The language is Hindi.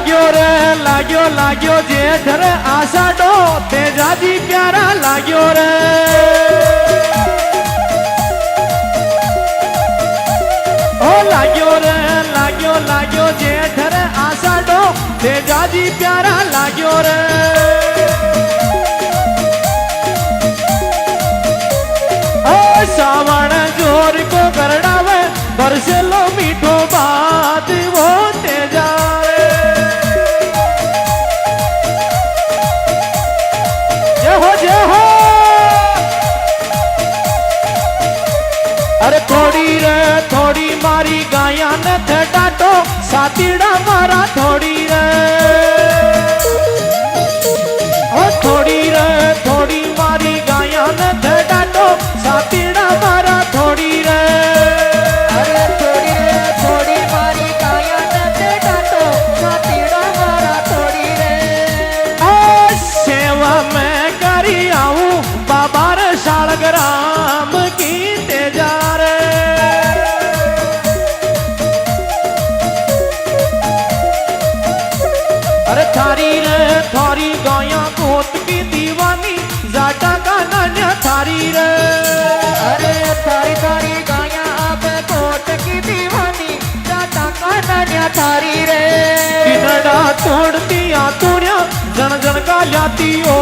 लाग्यो जेठ रे आषाढ़ो तेजाजी प्यारा लाग्यो रे। ओ लाग्यो जेठ रे आषाढ़ो तेजाजी प्यारा लाग्यो रे। ओ सावण जोर को करड़ावे बरसेलो मीठो बात वो तेजा रे। जय हो अरे थोड़ी मारी गाया न थे डाटो सातीड़ा मारा थोड़ी रे। ओ थोड़ी मारी गाया न थे डाटो सातीड़ा मारा थोड़ी रे। अरे थोड़ी मारी गाया न थे डाटो सातीड़ा मारा थोड़ी रे। ओ सेवा मैं करी आऊं बाबा रे शालग्राम की तेजा रे। अरे थारी गाया कोत की दीवानी जाटा का नान्या थारी रे। अरे थारी गाया अब कोट की दीवानी जाटा का नान्या थारी रे। किनड़ा तोड़ती आ तूड़िया जन जन का लाती ओ